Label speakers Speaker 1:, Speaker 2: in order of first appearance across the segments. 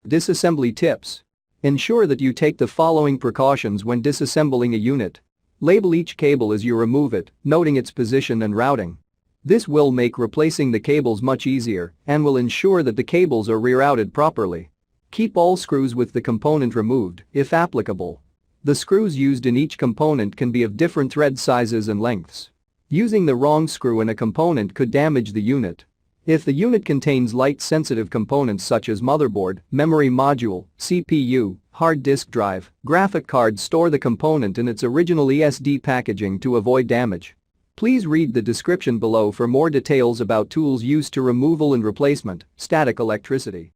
Speaker 1: Disassembly tips. Ensure that you take the following precautions when disassembling a unit. Label each cable as you remove it, noting its position and routing. This will make replacing the cables much easier and will ensure that the cables are rerouted properly. Keep all screws with the component removed, if applicable. The screws used in each component can be of different thread sizes and lengths. Using the wrong screw in a component could damage the unit. If the unit contains light-sensitive components such as motherboard, memory module, CPU, hard disk drive, graphic card, store the component in its original ESD packaging to avoid damage. Please read the description below for more details about tools used to removal and replacement, static electricity.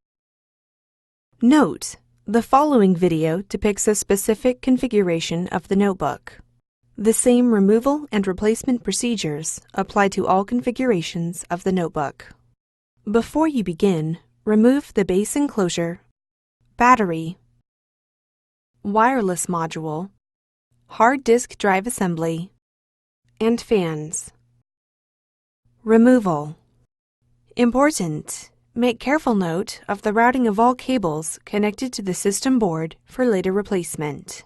Speaker 2: Note: the following video depicts a specific configuration of the notebook. The same removal and replacement procedures apply to all configurations of the notebook. Before you begin, remove the base enclosure, battery, wireless module, hard disk drive assembly, and fans. Removal. Important: make careful note of the routing of all cables connected to the system board for later replacement.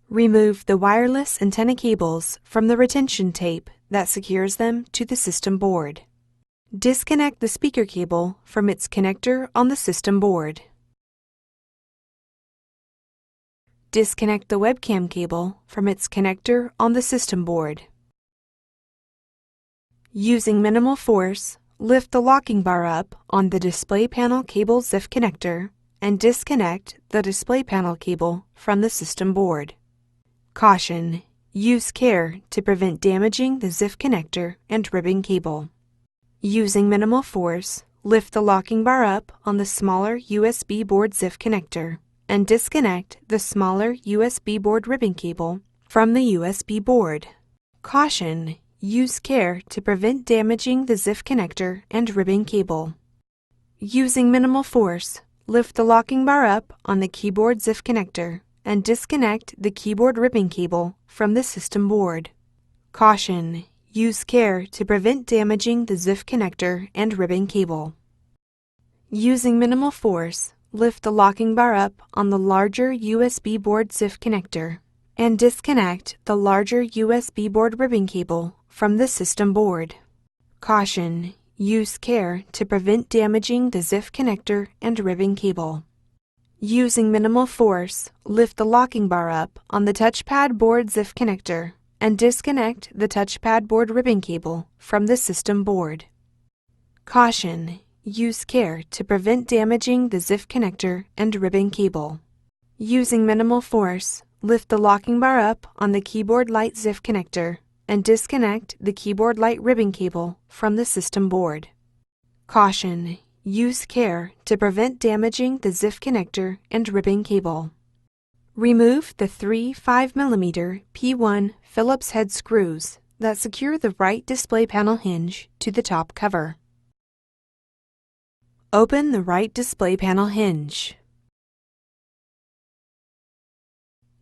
Speaker 2: Remove the wireless antenna cables from the retention tape that secures them to the system board. Disconnect the speaker cable from its connector on the system board. Disconnect the webcam cable from its connector on the system board. Using minimal force, lift the locking bar up on the display panel cable ZIF connector and disconnect the display panel cable from the system board. Caution: use care to prevent damaging the ZIF connector and ribbon cable. Using minimal force, lift the locking bar up on the smaller USB board ZIF connector and disconnect the smaller USB board ribbon cable from the USB board. Caution: use care to prevent damaging the ZIF connector and ribbon cable. Using minimal force, lift the locking bar up on the keyboard ZIF connector and disconnect the keyboard ribbon cable from the system board. Caution: use care to prevent damaging the ZIF connector and ribbon cable. Using minimal force, lift the locking bar up on the larger USB board ZIF connector and disconnect the larger USB board ribbon cable from the system board. Caution: use care to prevent damaging the ZIF connector and ribbon cable. Using minimal force, lift the locking bar up on the touchpad board ZIF connector and disconnect the touchpad board ribbon cable from the system board. Caution: use care to prevent damaging the ZIF connector and ribbon cable. Using minimal force, lift the locking bar up on the keyboard light ZIF connector and disconnect the keyboard light ribbon cable from the system board. Caution: use care to prevent damaging the ZIF connector and ribbon cable. Remove the three 5mm P1 Phillips head screws that secure the right display panel hinge to the top cover. Open the right display panel hinge.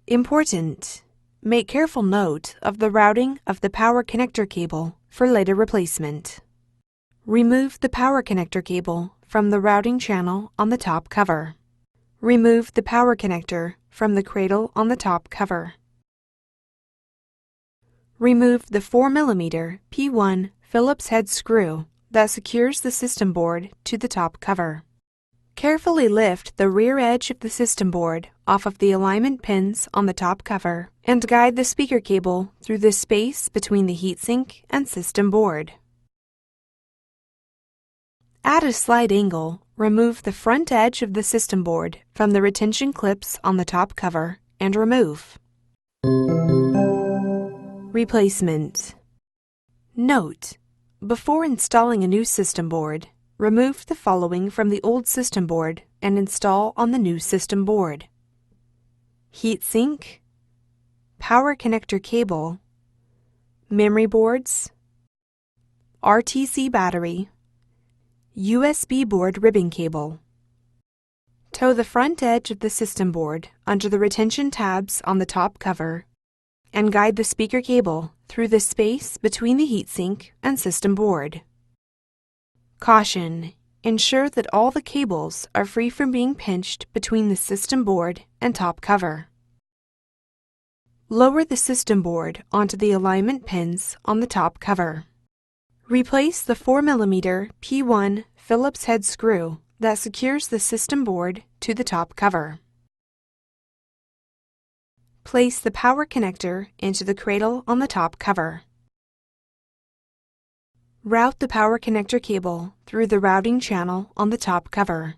Speaker 2: Important: make careful note of the routing of the power connector cable for later replacement. Remove the power connector cable from the routing channel on the top cover. Remove the power connector from the cradle on the top cover. Remove the 4mm P1 Phillips head screw that secures the system board to the top cover. Carefully lift the rear edge of the system board off of the alignment pins on the top cover and guide the speaker cable through the space between the heatsink and system board. At a slight angle, remove the front edge of the system board from the retention clips on the top cover and remove. Replacement. Note: before installing a new system board, remove the following from the old system board and install on the new system board: heatsink, power connector cable, memory boards, RTC battery, USB board ribbon cable. Tow the front edge of the system board under the retention tabs on the top cover and guide the speaker cable through the space between the heatsink and system board. Caution: ensure that all the cables are free from being pinched between the system board and top cover. Lower the system board onto the alignment pins on the top cover. Replace the 4mm P1 Phillips head screw that secures the system board to the top cover. Place the power connector into the cradle on the top cover. Route the power connector cable through the routing channel on the top cover.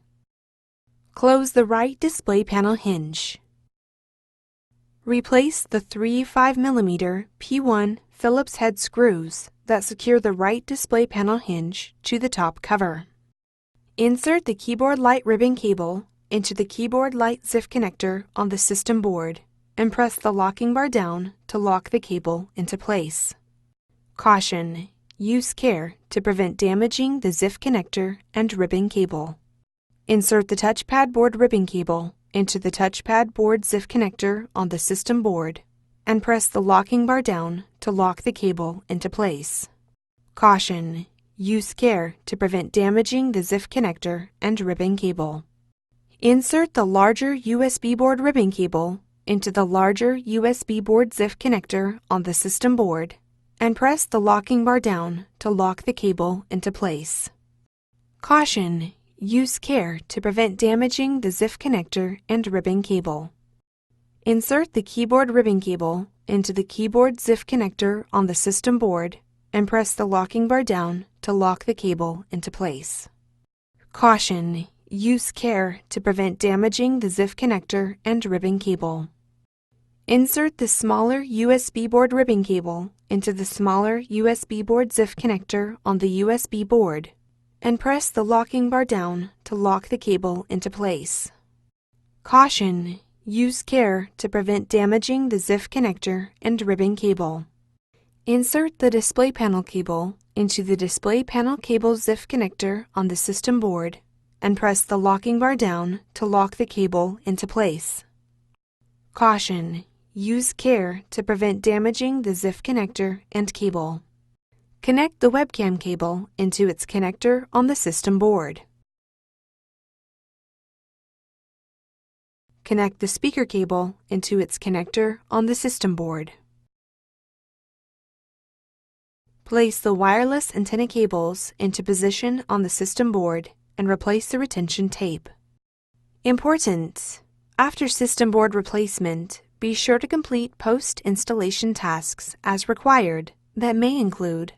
Speaker 2: Close the right display panel hinge. Replace the three 5mm P1 Phillips head screws that secure the right display panel hinge to the top cover. Insert the keyboard light ribbon cable into the keyboard light ZIF connector on the system board and press the locking bar down to lock the cable into place. Caution: use care to prevent damaging the ZIF connector and ribbon cable. Insert the touchpad board ribbon cable into the touchpad board ZIF connector on the system board and press the locking bar down to lock the cable into place. Caution: use care to prevent damaging the ZIF connector and ribbon cable. Insert the larger USB board ribbon cable into the larger USB board ZIF connector on the system board and press the locking bar down to lock the cable into place. Caution: use care to prevent damaging the ZIF connector and ribbon cable. Insert the keyboard ribbon cable into the keyboard ZIF connector on the system board and press the locking bar down to lock the cable into place. Caution: use care to prevent damaging the ZIF connector and ribbon cable. Insert the smaller USB board ribbon cable into the smaller USB board ZIF connector on the USB board and press the locking bar down to lock the cable into place. Caution: use care to prevent damaging the ZIF connector and ribbon cable. Insert the display panel cable into the display panel cable ZIF connector on the system board and press the locking bar down to lock the cable into place. Caution: use care to prevent damaging the ZIF connector and cable. Connect the webcam cable into its connector on the system board. Connect the speaker cable into its connector on the system board. Place the wireless antenna cables into position on the system board and replace the retention tape. Important: after system board replacement, be sure to complete post-installation tasks as required that may include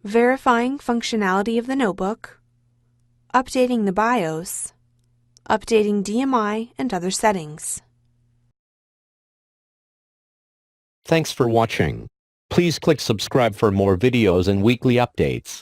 Speaker 2: verifying functionality of the notebook, updating the BIOS, updating DMI and other settings.
Speaker 3: Thanks for watching. Please click subscribe for more videos and weekly updates.